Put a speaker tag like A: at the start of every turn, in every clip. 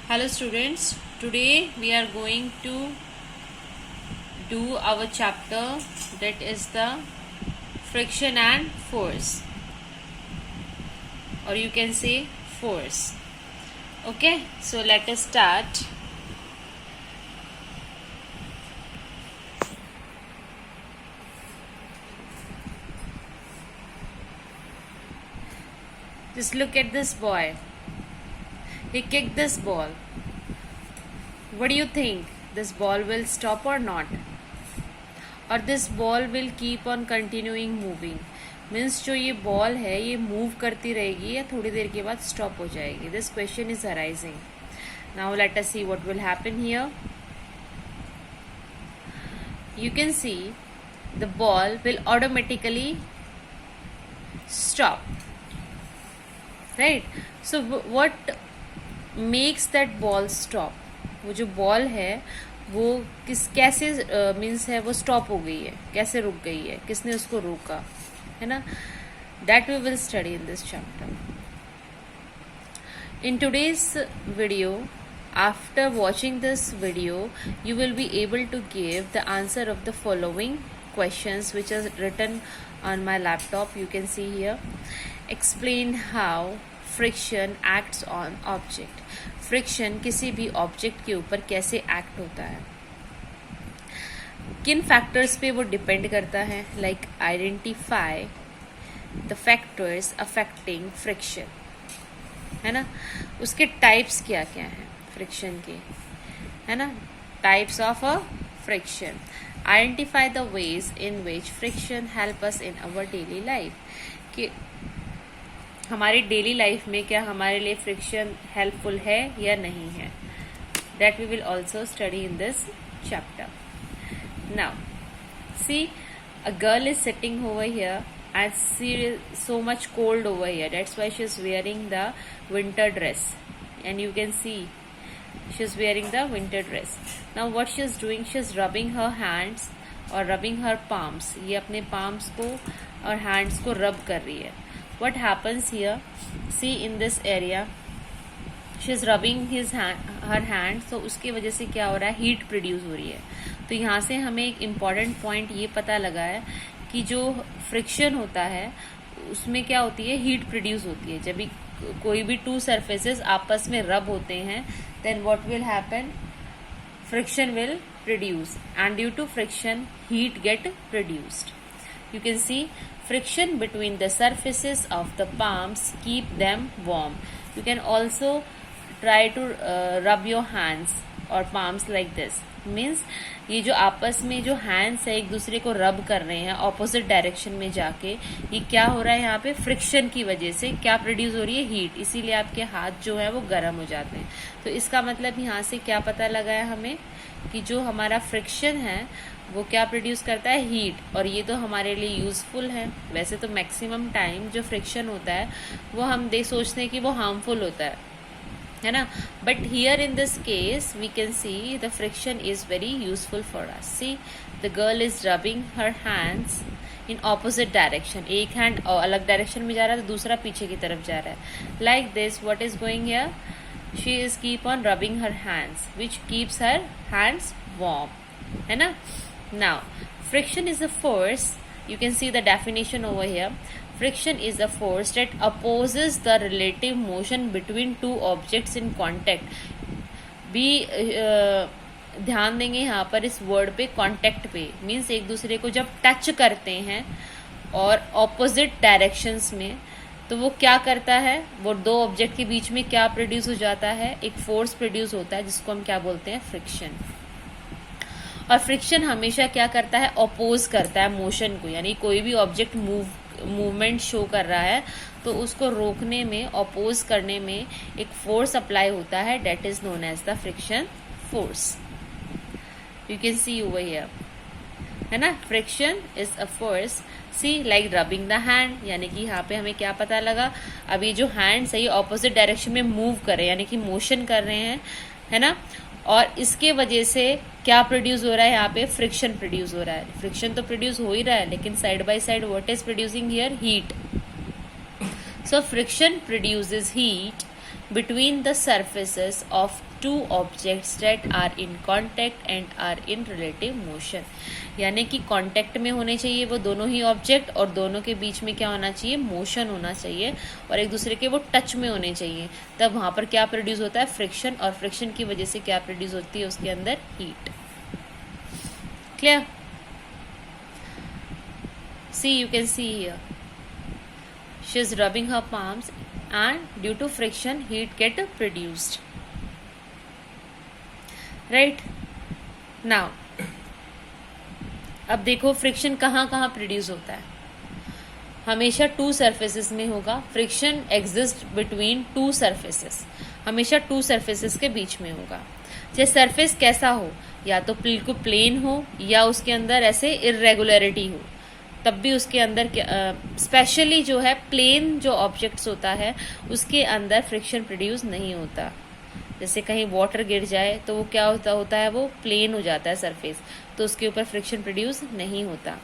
A: Hello students, today we are going to do our chapter that is the friction and force, or you can say force. Okay, so let us start. Just look at this boy. He kicked this ball. What do you think? This ball will stop or not? Or this ball will keep on continuing moving? Means जो ये ball है ये move करती रहेगी या थोड़ी देर के बाद स्टॉप हो जाएगी? This question is arising. Now let us see what will happen here. You can see the ball will automatically stop, right? So what makes that ball stop? वो जो बॉल है वो कैसे मीन्स है वो स्टॉप हो गई है, कैसे रुक गई है, किसने उसको रोका, है ना? That we will study in this chapter. In today's video, after watching this video, you will be able to give the answer of the following questions which is written on my laptop. You can see here. Explain how friction acts on object. Friction किसी भी object के ऊपर कैसे act होता है, किन factors पे वो डिपेंड करता है. Like identify the factors affecting friction, है ना? उसके टाइप्स क्या क्या हैं फ्रिक्शन के, है ना? Types of a friction. Identify the ways in which friction help us in our daily life. कि हमारी डेली लाइफ में क्या हमारे लिए फ्रिक्शन हेल्पफुल है या नहीं है. That we will also study in this chapter. Now see, a girl is sitting over here and she is so much cold over here. That's why she is wearing the winter dress, and you can see she is wearing the winter dress. Now what she is doing, she is rubbing her hands or rubbing her palms. ये अपने palms को और hands को rub कर रही है. What happens here? See in this area, she is rubbing her hands. तो उसकी वजह से क्या हो रहा है, हीट प्रोड्यूस हो रही है. तो यहाँ से हमें एक इम्पॉर्टेंट पॉइंट ये पता लगा है कि जो फ्रिक्शन होता है उसमें क्या होती है, हीट प्रोड्यूस होती है. जब भी कोई भी टू सरफेसेस आपस में रब होते हैं, then what will happen, friction will produce, and due to friction heat get produced. You can see friction between the surfaces of the palms keep them warm. You can also try to rub your hands और palms like this. Means ये जो आपस में जो hands है एक दूसरे को रब कर रहे हैं ऑपोजिट डायरेक्शन में जाके, ये क्या हो रहा है यहाँ पे, फ्रिक्शन की वजह से क्या प्रोड्यूस हो रही है, हीट. इसीलिए आपके हाथ जो है वो गर्म हो जाते हैं. तो इसका मतलब यहाँ से क्या पता लगा है हमें कि जो हमारा फ्रिक्शन है वो क्या प्रोड्यूस करता है, हीट. और ये तो हमारे लिए यूजफुल है. वैसे तो मैक्सिमम टाइम जो फ्रिक्शन होता है वो हम सोचते हैं कि वो हार्मफुल होता है ना? But here in this case we can see the friction is very useful for us. See, the girl is rubbing her hands in opposite direction. एक हैंड अलग डायरेक्शन में जा रहा है तो दूसरा पीछे की तरफ जा रहा है. Like this what is going here, she is keep on rubbing her hands which keeps her hands warm, है ना? Now friction is a force. You can see the definition over here. Friction is a force that opposes the relative motion between two objects in contact. भी ध्यान देंगे यहाँ पर इस word पे, contact पे. मीन्स एक दूसरे को जब टच करते हैं और ऑपोजिट डायरेक्शंस में, तो वो क्या करता है, वो दो ऑब्जेक्ट के बीच में क्या प्रोड्यूस हो जाता है, एक फोर्स प्रोड्यूस होता है जिसको हम क्या बोलते हैं, फ्रिक्शन. और फ्रिक्शन हमेशा क्या करता है, अपोज करता है मोशन को. यानी कोई भी ऑब्जेक्ट मूवमेंट शो कर रहा है तो उसको रोकने में, अपोज करने में एक फोर्स अप्लाई होता है. That is known as the friction force. You can see over here, है ना? Friction is a force. See, like rubbing the hand, यानी कि यहाँ पे हमें क्या पता लगा, अभी जो हैंड्स है ये ऑपोजिट डायरेक्शन में मूव कर रहे हैं, यानी कि मोशन कर रहे हैं, है ना? और इसके वजह से क्या प्रोड्यूस हो रहा है, यहाँ पे फ्रिक्शन प्रोड्यूस हो रहा है. फ्रिक्शन तो प्रोड्यूस हो ही रहा है, लेकिन side by side what is producing here, heat. So friction produces heat between the surfaces of two objects that are in contact and are in relative motion। यानी कि कांटेक्ट में होने चाहिए वो दोनों ही ऑब्जेक्ट, और दोनों के बीच में क्या होना चाहिए, मोशन होना चाहिए, और एक दूसरे के वो टच में होने चाहिए। तब वहां पर क्या प्रोड्यूस होता है, फ्रिक्शन, और फ्रिक्शन की वजह से क्या प्रोड्यूस होती है, उसके अंदर heat. Clear? See, you can see here she is rubbing her palms and due to friction heat get produced, right? now अब देखो फ्रिक्शन कहाँ कहाँ प्रोड्यूस होता है। हमेशा टू सरफेसेस में होगा। Friction exist between two surfaces, हमेशा टू सरफेसेस के बीच में होगा। चाहे सरफेस कैसा हो, या तो बिल्कुल प्लेन हो या उसके अंदर ऐसे इरेगुलरिटी हो, तब भी उसके अंदर स्पेशली जो है प्लेन जो ऑब्जेक्ट्स होता है उसके अंदर फ्रिक्शन प्रोड्यूस नहीं होता। जैसे कहीं वाटर गिर जाए तो वो क्या होता है, वो प्लेन हो जाता है सरफेस, तो उसके ऊपर फ्रिक्शन प्रोड्यूस नहीं होता।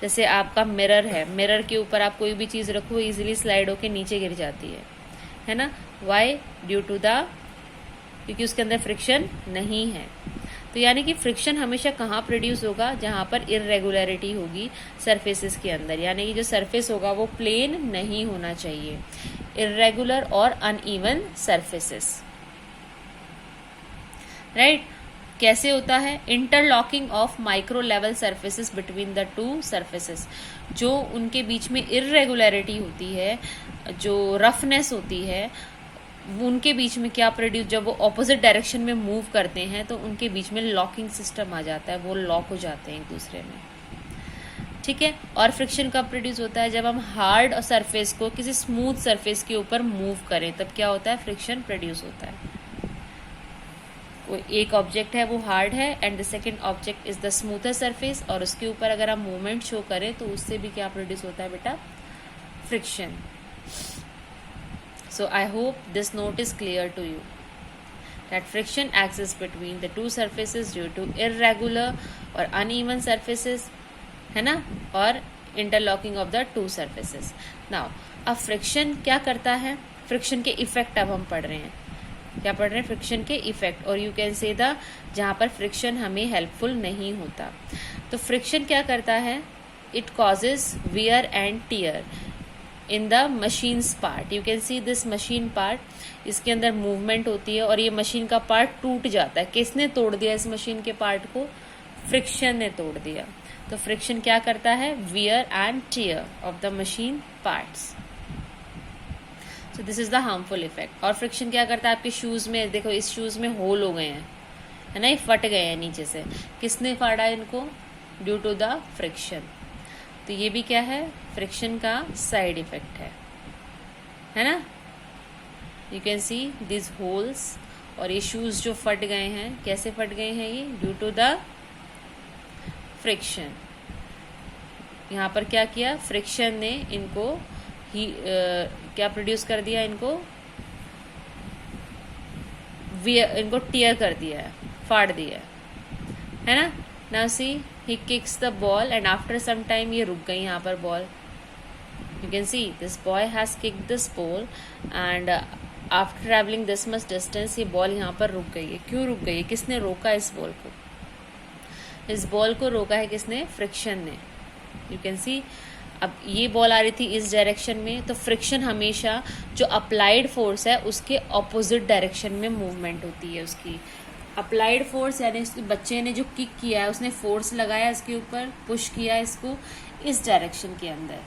A: जैसे आपका मिरर है, मिरर के ऊपर आप कोई भी चीज़ रखो इजीली स्लाइड होके नीचे गिर जाती है ना। वाई? ड्यू टू द, क्योंकि उसके अंदर फ्रिक्शन नहीं है। तो यानी कि फ्रिक्शन हमेशा कहाँ प्रोड्यूस होगा, जहाँ पर इरेगुलरिटी होगी सरफेसेस के अंदर, यानी कि जो सरफेस होगा वो प्लेन नहीं होना चाहिए, इरेगुलर और अनइवन सरफेसेस, राइट? कैसे होता है, interlocking of micro level surfaces between the two surfaces. जो उनके बीच में इरेगुलरिटी होती है, जो रफनेस होती है, उनके बीच में क्या प्रोड्यूस, जब वो ऑपोजिट डायरेक्शन में मूव करते हैं तो उनके बीच में लॉकिंग सिस्टम आ जाता है, वो लॉक हो जाते हैं एक दूसरे में, ठीक है। और फ्रिक्शन कब प्रोड्यूस होता है, जब हम हार्ड सरफेस को किसी स्मूथ सरफेस के ऊपर मूव करें, तब क्या होता है, फ्रिक्शन प्रोड्यूस होता है। कोई एक ऑब्जेक्ट है वो हार्ड है and the second object is the smoother surface, और उसके ऊपर अगर हम मूवमेंट शो करें तो उससे भी क्या प्रोड्यूस होता है बेटा, friction. So I hope this note is clear to you that friction exists between the two surfaces due to irregular or uneven surfaces, है ना, और interlocking of the two surfaces. Now अब friction क्या करता है, friction के effect अब हम पढ़ रहे हैं। क्या पढ़ रहे हैं, फ्रिक्शन के इफेक्ट, और यू कैन से द जहाँ पर फ्रिक्शन हमें हेल्पफुल नहीं होता। तो फ्रिक्शन क्या करता है, it causes wear and tier in the machines part. You can see this machine part, इसके अंदर मूवमेंट होती है और ये मशीन का पार्ट टूट जाता है। किसने तोड़ दिया इस मशीन के पार्ट को, फ्रिक्शन ने तोड़ दिया। तो फ्रिक्शन क्या करता है, wear and tear of the machine parts. So this is the harmful effect. और फ्रिक्शन क्या करता है, आपके शूज में देखो, इस शूज में होल हो गए हैं, है ना, ये फट गए हैं नीचे से। किसने फाड़ा इनको, ड्यू टू द फ्रिक्शन। तो ये भी क्या है, फ्रिक्शन का साइड इफेक्ट है ना। You can see this holes, और ये शूज जो फट गए हैं, कैसे फट गए हैं, ये ड्यू टू द फ्रिक्शन। यहाँ पर क्या किया, फ्रिक्शन ने इनको ही क्या प्रोड्यूस कर दिया, इनको टीयर कर दिया है, फाड़ दिया है ना। Now see he kicks the ball and after some time ये रुक गई यहाँ पर ball. you can see this boy has kicked this ball and after traveling this much distance ये बॉल यहाँ पर रुक गई है। क्यों रुक गई है, किसने रोका इस बॉल को, इस बॉल को रोका है किसने, फ्रिक्शन ने। you can see अब ये बॉल आ रही थी इस डायरेक्शन में, तो फ्रिक्शन हमेशा जो अप्लाइड फोर्स है उसके ऑपोजिट डायरेक्शन में मूवमेंट होती है उसकी। अप्लाइड फोर्स यानी इसके बच्चे ने जो किक किया है, उसने फोर्स लगाया इसके ऊपर, पुश किया इसको इस डायरेक्शन के अंदर,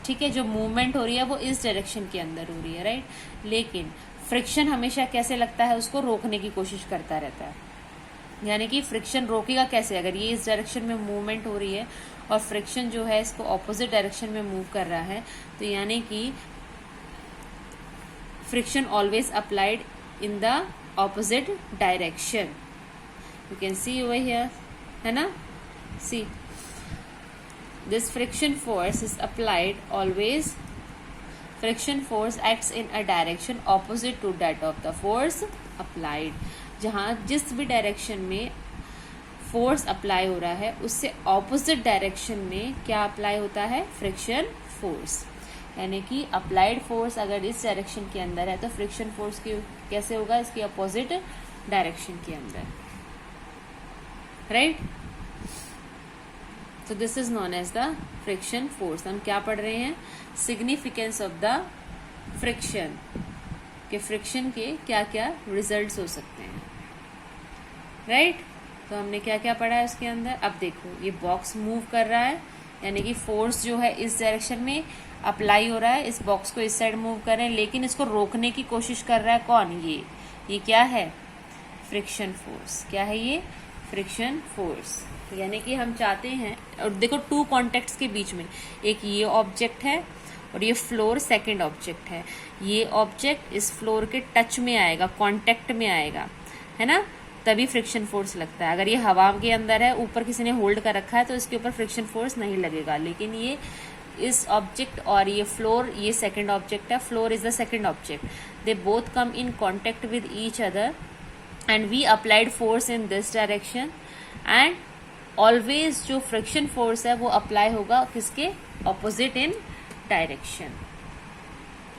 A: ठीक है। जो मूवमेंट हो रही है वो इस डायरेक्शन के अंदर हो रही है, राइट। लेकिन फ्रिक्शन हमेशा कैसे लगता है, उसको रोकने की कोशिश करता रहता है। यानी कि फ्रिक्शन रोकेगा कैसे, अगर ये इस डायरेक्शन में मूवमेंट हो रही है और फ्रिक्शन जो है इसको ऑपोजिट डायरेक्शन में मूव कर रहा है, तो यानी कि friction always applied in the opposite direction. You can see over here, है ना। See this friction force is applied always. Friction force acts in a direction opposite to that of the force applied. जहाँ जिस भी direction में force apply हो रहा है उससे ऑपोजिट डायरेक्शन में क्या अप्लाई होता है, फ्रिक्शन फोर्स। यानी कि अप्लाइड फोर्स अगर इस डायरेक्शन के अंदर है तो फ्रिक्शन फोर्स की कैसे होगा, इसकी अपोजिट डायरेक्शन के अंदर, right. So this is known as the friction force। हम क्या पढ़ रहे हैं? सिग्निफिकेंस ऑफ द फ्रिक्शन, के फ्रिक्शन के क्या क्या रिजल्ट्स हो सकते हैं, राइट। तो हमने क्या क्या पढ़ा है उसके अंदर। अब देखो ये बॉक्स मूव कर रहा है, यानी कि फोर्स जो है इस डायरेक्शन में अप्लाई हो रहा है, इस बॉक्स को इस साइड मूव कर रहे हैं, लेकिन इसको रोकने की कोशिश कर रहा है कौन? ये क्या है? Friction force. क्या है ये? Friction force. यानी कि हम चाहते हैं, और देखो टू कॉन्टेक्ट्स के बीच में, एक ये ऑब्जेक्ट है और ये फ्लोर सेकंड ऑब्जेक्ट है। ये ऑब्जेक्ट इस फ्लोर के टच में आएगा, कांटेक्ट में आएगा, है ना, तभी फ्रिक्शन फोर्स लगता है। अगर ये हवा के अंदर है, ऊपर किसी ने होल्ड कर रखा है, तो इसके ऊपर फ्रिक्शन फोर्स नहीं लगेगा। लेकिन ये इस ऑब्जेक्ट और ये फ्लोर, ये सेकंड ऑब्जेक्ट है, floor is the second object, they both come in contact with each other and we applied force in this direction, and always जो फ्रिक्शन फोर्स है वो अप्लाई होगा किसके? Opposite in direction.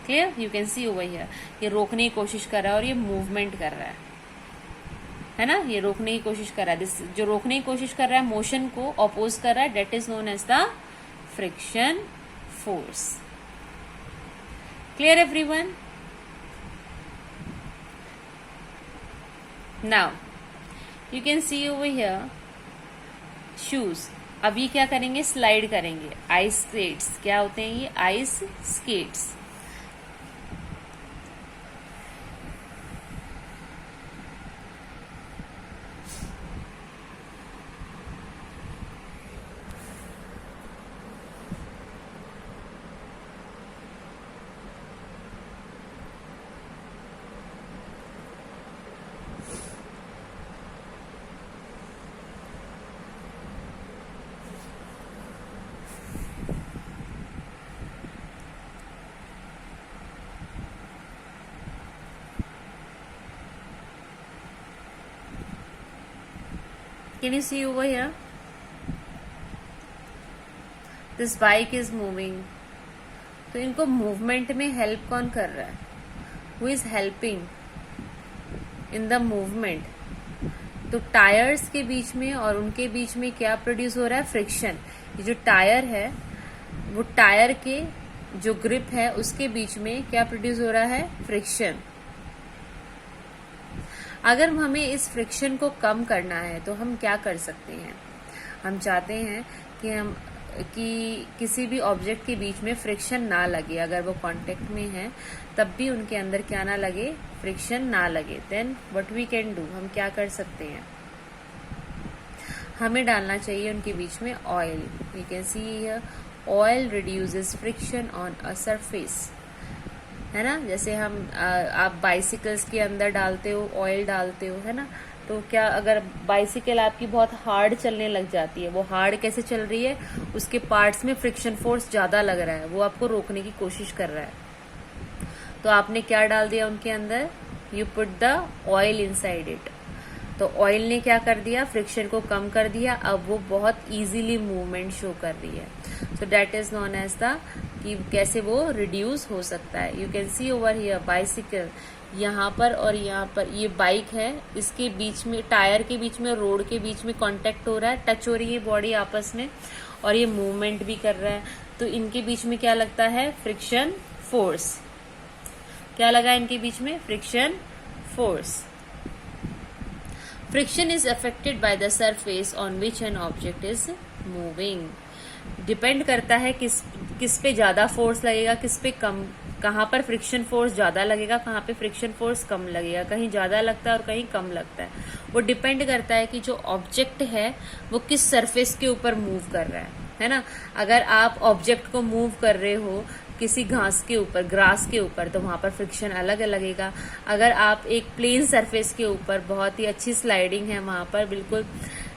A: Clear? You can see over here, ये रोकने की कोशिश कर रहा है और ये मूवमेंट कर रहा है ना, ये रोकने की कोशिश कर रहा है। जो रोकने की कोशिश कर रहा है, मोशन को अपोज कर रहा है, that is known as the friction force. Clear everyone? Now you can see over here shoes. अब ये क्या करेंगे? स्लाइड करेंगे। आइस स्केट्स, क्या होते हैं ये? Ice skates. Can you see over here? This bike is moving. तो इनको मूवमेंट में हेल्प कौन कर रहा है? Who is helping in the movement? तो टायर्स के बीच में और उनके बीच में क्या प्रोड्यूस हो रहा है? फ्रिक्शन। ये जो टायर है, वो टायर के जो ग्रिप है उसके बीच में क्या प्रोड्यूस हो रहा है? फ्रिक्शन। अगर हमें इस फ्रिक्शन को कम करना है तो हम क्या कर सकते हैं? हम चाहते हैं कि किसी भी ऑब्जेक्ट के बीच में फ्रिक्शन ना लगे। अगर वो कांटेक्ट में है तब भी उनके अंदर क्या ना लगे? फ्रिक्शन ना लगे। Then what we can do, हम क्या कर सकते हैं? हमें डालना चाहिए उनके बीच में oil. You can see here, oil reduces friction on a surface, है ना। जैसे हम आप बाइसिकल्स के अंदर डालते हो, ऑयल डालते हो, है ना, तो क्या अगर बाइसिकल आपकी बहुत हार्ड चलने लग जाती है, वो हार्ड कैसे चल रही है? उसके पार्ट्स में फ्रिक्शन फोर्स ज्यादा लग रहा है, वो आपको रोकने की कोशिश कर रहा है। तो आपने क्या डाल दिया उनके अंदर? You put the oil inside it. तो ऑयल ने क्या कर दिया? फ्रिक्शन को कम कर दिया। अब वो बहुत इजीली मूवमेंट शो कर रही है। So that is known as the, कि कैसे वो रिड्यूस हो सकता है। You can see over here bicycle, यहाँ पर और यहाँ पर ये बाइक है, इसके बीच में, टायर के बीच में, रोड के बीच में कांटेक्ट हो रहा है, टच हो रही है बॉडी आपस में, और ये मूवमेंट भी कर रहा है। तो इनके बीच में क्या लगता है? Friction force. क्या लगा इनके बीच में? Friction force. Friction is affected by the surface on which an object is moving. Depend करता है किस पे ज्यादा फोर्स लगेगा, किस पे कम, कहाँ पर फ्रिक्शन फोर्स ज्यादा लगेगा, कहाँ पे फ्रिक्शन फोर्स कम लगेगा। कहीं ज्यादा लगता है और कहीं कम लगता है। वो डिपेंड करता है कि जो ऑब्जेक्ट है वो किस सरफेस के ऊपर मूव कर रहा है ना। अगर आप ऑब्जेक्ट को मूव कर रहे हो किसी घास के ऊपर, ग्रास के ऊपर, तो वहां पर फ्रिक्शन अलग लगेगा। अगर आप एक प्लेन सरफेस के ऊपर, बहुत ही अच्छी स्लाइडिंग है वहां पर, बिल्कुल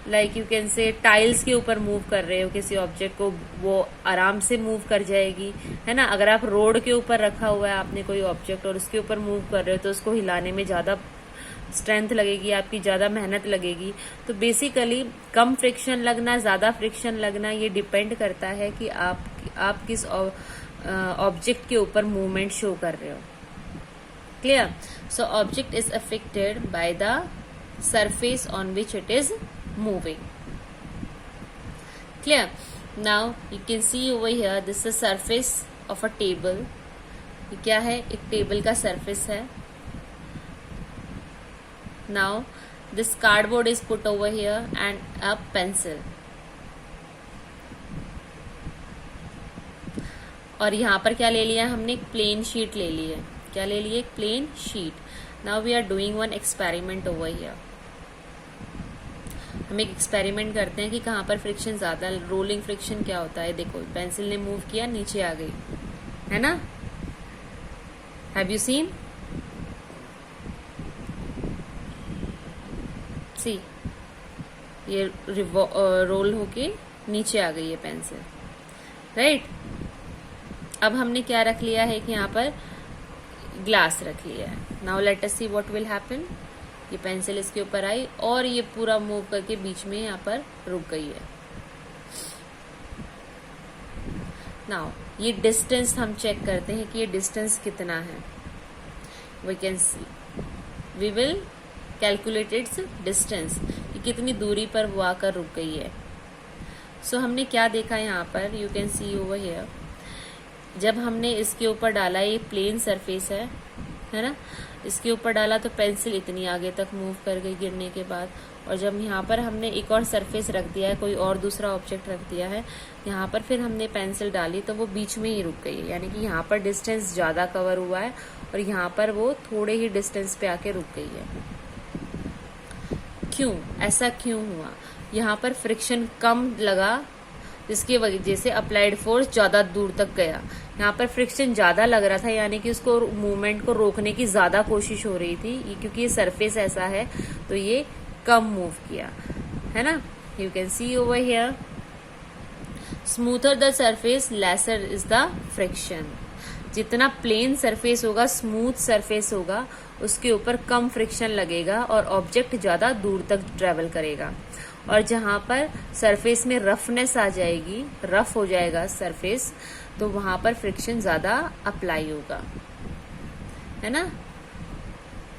A: like you can say tiles के ऊपर मूव कर रहे हो किसी ऑब्जेक्ट को, वो आराम से मूव कर जाएगी, है ना। अगर आप रोड के ऊपर रखा हुआ है आपने कोई ऑब्जेक्ट और उसके ऊपर मूव कर रहे हो तो उसको हिलाने में ज्यादा स्ट्रेंथ लगेगी, आपकी ज्यादा मेहनत लगेगी। तो बेसिकली कम फ्रिक्शन लगना, ज्यादा फ्रिक्शन लगना, ये डिपेंड करता है कि आप किस ऑब्जेक्ट के ऊपर मूवमेंट शो कर रहे हो। Clear? So object is affected by the surface on which it is moving. Clear? Now you can see over here, this is surface of a table. ये क्या है? एक टेबल का surface है. Now this cardboard is put over here and a pencil. और यहाँ पर क्या ले लिया हमने? एक प्लेन शीट ले ली है. क्या ले लिए? एक plane sheet. Now we are doing one experiment over here. हम एक एक्सपेरिमेंट करते हैं कि कहाँ पर फ्रिक्शन ज्यादा, रोलिंग फ्रिक्शन क्या होता है. देखो पेंसिल ने मूव किया, नीचे आ गई, है ना? Have you seen? सी, ये रोल होके नीचे आ गई है पेंसिल, राइट? अब हमने क्या रख लिया है कि यहाँ पर ग्लास रख लिया है. Now let us see what will happen. ये पेंसिल इसके ऊपर आई और ये पूरा मूव करके बीच में यहाँ पर रुक गई है. नाउ ये डिस्टेंस हम चेक करते हैं कि ये डिस्टेंस कितना है. We can see, we will calculate its distance, कि कितनी दूरी पर वो आकर रुक गई है. सो हमने क्या देखा यहाँ पर, you can see over here. जब हमने इसके ऊपर डाला, ये प्लेन सरफेस है ना, इसके ऊपर डाला तो पेंसिल इतनी आगे तक मूव कर गई गिरने के बाद. और जब यहाँ पर हमने एक और सरफेस रख दिया है, कोई और दूसरा ऑब्जेक्ट रख दिया है यहाँ पर, फिर हमने पेंसिल डाली तो वो बीच में ही रुक गई है. यानी कि यहाँ पर डिस्टेंस ज़्यादा कवर हुआ है और यहाँ पर वो थोड़े ही डिस्टेंस पे आके रुक गई है. क्यों? ऐसा क्यों हुआ? यहाँ पर फ्रिक्शन कम लगा, जिसकी वजह से अप्लाइड फोर्स ज़्यादा दूर तक गया. यहाँ पर फ्रिक्शन ज़्यादा लग रहा था, यानी कि उसको मूवमेंट को रोकने की ज़्यादा कोशिश हो रही थी. क्योंकि ये सरफेस ऐसा है तो ये कम मूव किया, है ना? You can see over here. Smoother the surface, lesser is the friction. जितना प्लेन सरफेस होगा, स्मूथ सरफेस होगा, उसके ऊपर कम फ्रिक्शन लगेगा और ऑब्जेक्ट ज़्यादा दूर तक ट्रेवल करेगा. और जहां पर सरफेस में रफनेस आ जाएगी, रफ हो जाएगा सरफेस, तो वहां पर फ्रिक्शन ज्यादा अप्लाई होगा, है ना?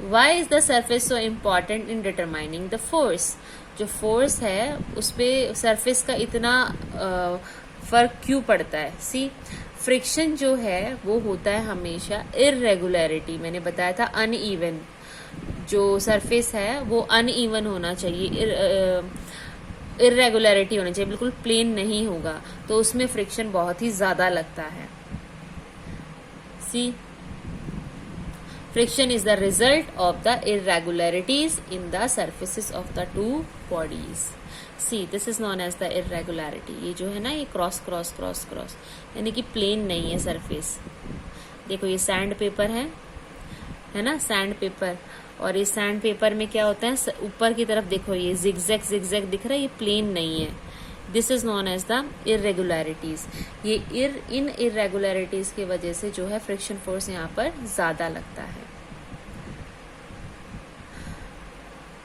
A: Why is the surface so important in determining the force. जो फोर्स है उस पे सरफेस का इतना फर्क क्यों पड़ता है? सी, फ्रिक्शन जो है वो होता है हमेशा इररेगुलरिटी. मैंने बताया था अनइवन. जो सरफेस है वो अनइवन होना चाहिए, इररेगुलरिटी होनी चाहिए, बिल्कुल प्लेन नहीं होगा, तो उसमें फ्रिक्शन बहुत ही ज्यादा लगता है. See, friction is the result of the irregularities in the surfaces of the two bodies. See, this is known as the irregularity. ये जो है ना, ये क्रॉस क्रॉस क्रॉस क्रॉस, यानी कि प्लेन नहीं है सरफेस. देखो ये सैंड पेपर है ना, सैंड पेपर. और इस सैंड पेपर में क्या होता है, ऊपर की तरफ देखो ये जिगजैग जिगजैग दिख रहा है, ये प्लेन नहीं है. This is known as the irregularities. ये इन इररेगुलरिटीज की वजह से जो है फ्रिक्शन फोर्स यहाँ पर ज्यादा लगता है.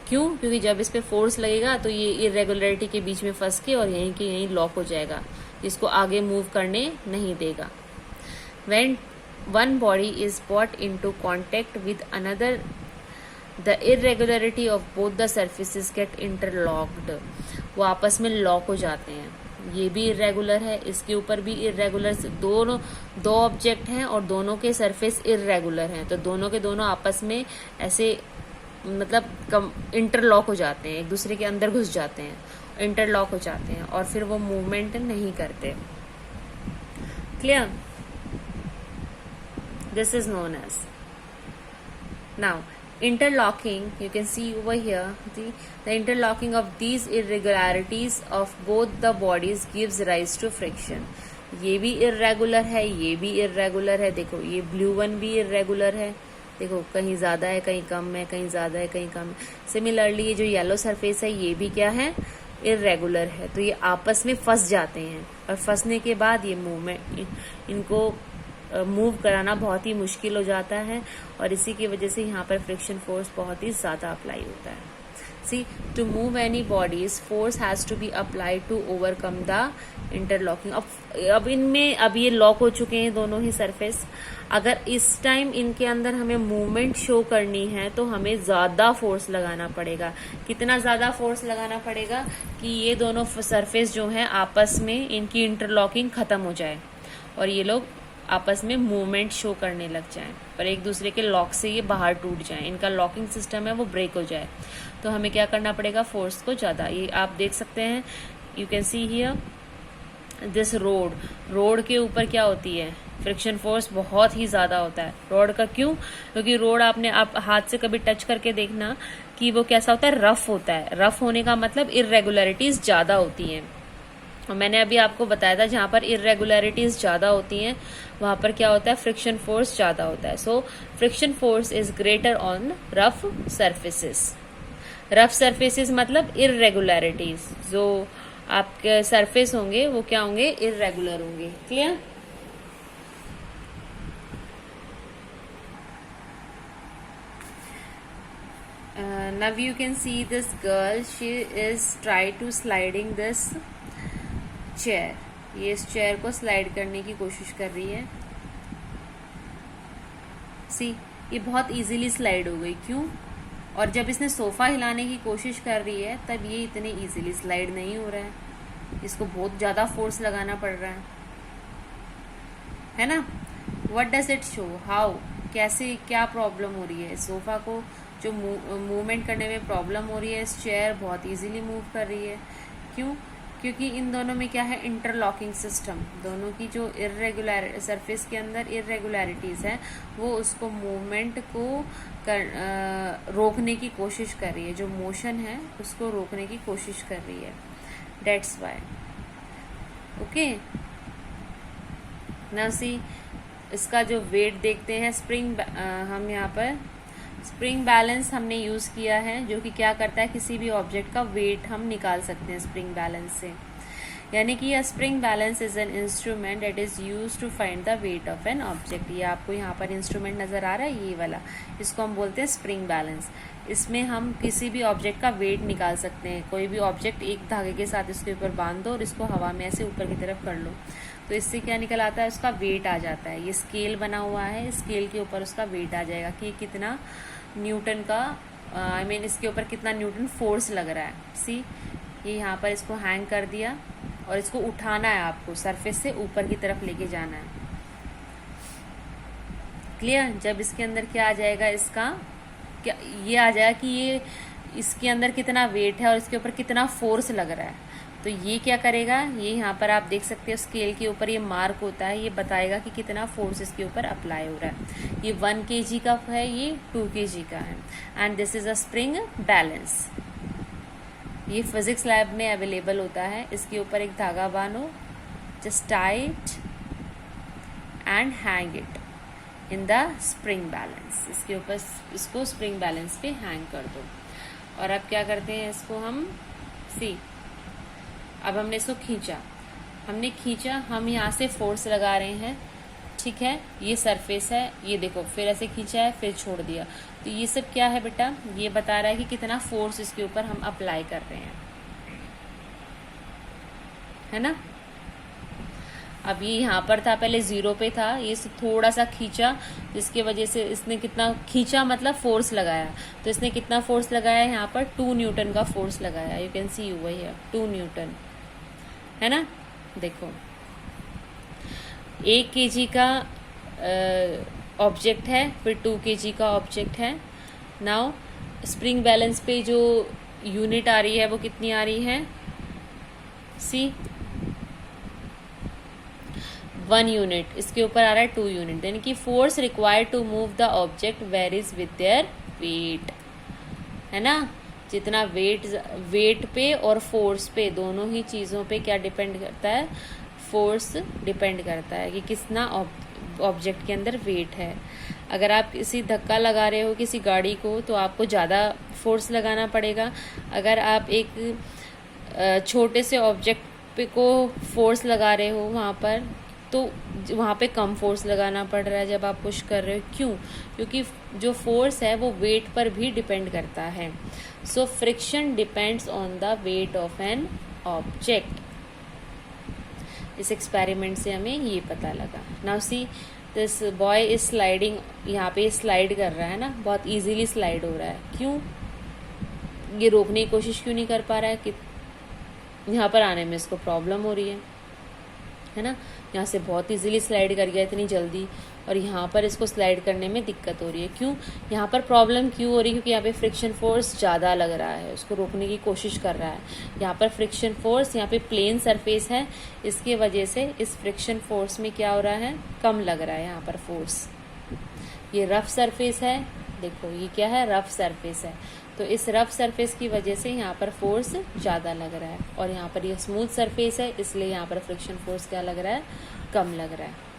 A: क्यों? क्योंकि जब इस पे फोर्स लगेगा तो ये इररेगुलरिटी के बीच में फंस के और यहीं के यहीं लॉक हो जाएगा, इसको आगे मूव करने नहीं देगा. When one body is brought into contact with another, the irregularity of both the surfaces get interlocked. वो आपस में लॉक हो जाते हैं. ये भी इरेगुलर है, इसके ऊपर भी इरेगुलर. दोनों दो ऑब्जेक्ट हैं और दोनों के सरफेस इरेगुलर हैं, तो दोनों के दोनों आपस में ऐसे मतलब इंटरलॉक हो जाते हैं, एक दूसरे के अंदर घुस जाते हैं, इंटरलॉक हो जाते हैं और फिर वो मूवमेंट नहीं करते. Clear? This is known as. Now, interlocking, you can see over here, the interlocking of these irregularities of both the bodies gives rise to friction. ये भी irregular है, ये भी irregular है. देखो ये blue one भी irregular है. देखो कहीं ज्यादा है, कहीं कम है, कहीं ज्यादा है, कहीं कम है. Similarly ये जो yellow surface है, ये भी क्या है, irregular है. तो ये आपस में फंस जाते हैं और फंसने के बाद ये मूवमेंट, इनको मूव कराना बहुत ही मुश्किल हो जाता है और इसी की वजह से यहाँ पर फ्रिक्शन फोर्स बहुत ही ज़्यादा अप्लाई होता है. See to move any bodies force has to be applied to overcome the interlocking. अब इनमें अब ये लॉक हो चुके हैं दोनों ही सरफेस। अगर इस टाइम इनके अंदर हमें मूवमेंट शो करनी है तो हमें ज्यादा फोर्स लगाना पड़ेगा। कितना ज्यादा फोर्स लगाना पड़ेगा कि ये दोनों सरफेस जो है आपस में इनकी इंटरलॉकिंग खत्म हो जाए और ये लोग आपस में मूवमेंट शो करने लग जाएं और एक दूसरे के लॉक से ये बाहर टूट जाएं, इनका लॉकिंग सिस्टम है वो ब्रेक हो जाए। तो हमें क्या करना पड़ेगा, फोर्स को ज़्यादा। ये आप देख सकते हैं, you can see here this road के ऊपर क्या होती है, फ्रिक्शन फोर्स बहुत ही ज़्यादा होता है रोड का। क्यों? क्योंकि रोड आप हाथ से कभी टच करके देखना कि वो कैसा होता है, रफ होता है। रफ होने का मतलब इरेगुलरिटीज़ ज़्यादा होती हैं। और मैंने अभी आपको बताया था जहां पर इरेगुलरिटीज ज्यादा होती हैं वहां पर क्या होता है, फ्रिक्शन फोर्स ज्यादा होता है। So friction force is greater on rough surfaces. Rough surfaces मतलब इरेगुलरिटीज, जो आपके सरफेस होंगे वो क्या होंगे, इरेगुलर होंगे। Clear? now you can see this girl, she is try to sliding this chair. ये इस चेयर को स्लाइड करने की कोशिश कर रही है। सी ये बहुत इजीली स्लाइड हो गई। क्यों? और जब इसने सोफा हिलाने की कोशिश कर रही है तब ये इतने इजीली स्लाइड नहीं हो रहा है, इसको बहुत ज्यादा फोर्स लगाना पड़ रहा है ना। What does it show, how, कैसे, क्या प्रॉब्लम हो रही है सोफा को, जो मूवमेंट करने में प्रॉब्लम हो रही है। इस चेयर बहुत इजीली मूव कर रही है। क्यों? क्योंकि इन दोनों में क्या है, इंटरलॉकिंग सिस्टम। दोनों की जो इरेगुलर सरफेस के अंदर इरेगुलरिटीज है वो उसको मूवमेंट को रोकने की कोशिश कर रही है, जो मोशन है उसको रोकने की कोशिश कर रही है। That's why. Okay, now see इसका जो वेट देखते हैं, स्प्रिंग हम यहाँ पर स्प्रिंग बैलेंस हमने यूज किया है, जो कि क्या करता है, किसी भी ऑब्जेक्ट का वेट हम निकाल सकते हैं स्प्रिंग बैलेंस से। यानी कि यह spring balance is an instrument that is used to find the weight of an object. ये आपको यहाँ पर इंस्ट्रूमेंट नजर आ रहा है, ये वाला, इसको हम बोलते हैं स्प्रिंग बैलेंस। इसमें हम किसी भी ऑब्जेक्ट का वेट निकाल सकते हैं। कोई भी ऑब्जेक्ट एक धागे के साथ इसके ऊपर बांध दो और इसको हवा में ऐसे ऊपर की तरफ कर लो, तो इससे क्या निकल आता है, उसका वेट आ जाता है। ये स्केल बना हुआ है, स्केल के ऊपर उसका वेट आ जाएगा कि कितना न्यूटन का आई मीन इसके ऊपर कितना न्यूटन फोर्स लग रहा है। सी ये यहाँ पर इसको हैंग कर दिया और इसको उठाना है आपको, सरफेस से ऊपर की तरफ लेके जाना है। क्लियर? जब इसके अंदर क्या आ जाएगा, इसका क्या ये आ जाएगा कि ये इसके अंदर कितना वेट है और इसके ऊपर कितना फोर्स लग रहा है। तो ये क्या करेगा, ये यहाँ पर आप देख सकते हो स्केल के ऊपर ये मार्क होता है, ये बताएगा कि कितना फोर्स इसके ऊपर अप्लाई हो रहा है। ये 1 kg का है, ये 2 kg का है। And this is a spring balance. ये फिजिक्स लैब में अवेलेबल होता है। इसके ऊपर एक धागा बांधो, just tie it and hang it in the spring balance. इसके ऊपर इसको स्प्रिंग बैलेंस पे हैंग कर दो। और अब क्या करते हैं, इसको हम सी अब हमने इसको खींचा, हम यहाँ से फोर्स लगा रहे हैं। ठीक है, ये सरफेस है, ये देखो, फिर ऐसे खींचा है, फिर छोड़ दिया। तो ये सब क्या है बेटा, ये बता रहा है कि कितना फोर्स इसके ऊपर हम अप्लाई कर रहे हैं, है ना। अब ये यहाँ पर था, पहले 0 पे था, ये थोड़ा सा खींचा, जिसकी वजह से इसने कितना खींचा, मतलब फोर्स लगाया। तो इसने कितना फोर्स लगाया, यहाँ पर 2 न्यूटन का फोर्स लगाया। यू कैन सी वही है 2 न्यूटन, है ना। देखो 1 kg का ऑब्जेक्ट है, फिर 2 kg का ऑब्जेक्ट है। नाउ स्प्रिंग बैलेंस पे जो यूनिट आ रही है वो कितनी आ रही है, सी 1 यूनिट। इसके ऊपर आ रहा है 2 यूनिट, यानी कि force required to move the object varies with their weight, है ना। जितना वेट पे और फोर्स पे, दोनों ही चीज़ों पे क्या डिपेंड करता है, फोर्स डिपेंड करता है कि कितना ऑब्जेक्ट के अंदर वेट है। अगर आप किसी धक्का लगा रहे हो किसी गाड़ी को तो आपको ज़्यादा फोर्स लगाना पड़ेगा। अगर आप एक छोटे से ऑब्जेक्ट पे को फोर्स लगा रहे हो वहाँ पर तो वहाँ पे कम फोर्स लगाना पड़ रहा है जब आप पुश कर रहे हो। क्यों? क्योंकि जो फोर्स है वो वेट पर भी डिपेंड करता है। So friction depends on the weight of an object. इस एक्सपेरिमेंट से हमें ये पता लगा। Now see this boy is sliding, यहाँ पे स्लाइड कर रहा है ना, बहुत इजीली स्लाइड हो रहा है। क्यों? ये रोकने की कोशिश क्यों नहीं कर पा रहा है कि यहाँ पर आने में इसको प्रॉब्लम हो रही है ना। यहाँ से बहुत इजीली स्लाइड कर गया इतनी जल्दी, और यहाँ पर इसको स्लाइड करने में दिक्कत हो रही है। क्यों? यहाँ पर प्रॉब्लम क्यों हो रही है? क्योंकि यहाँ पे फ्रिक्शन फोर्स ज़्यादा लग रहा है, उसको रोकने की कोशिश कर रहा है। यहाँ पर फ्रिक्शन फोर्स, यहाँ पे प्लेन सरफेस है, इसके वजह से इस फ्रिक्शन फोर्स में क्या हो रहा है, कम लग रहा है यहाँ पर फोर्स। ये रफ सरफेस है, देखो ये क्या है, रफ सरफेस है, तो इस रफ सरफेस की वजह से यहाँ पर फोर्स ज़्यादा लग रहा है, और यहाँ पर ये स्मूथ सरफेस है, इसलिए यहाँ पर फ्रिक्शन फोर्स क्या लग रहा है, कम लग रहा है।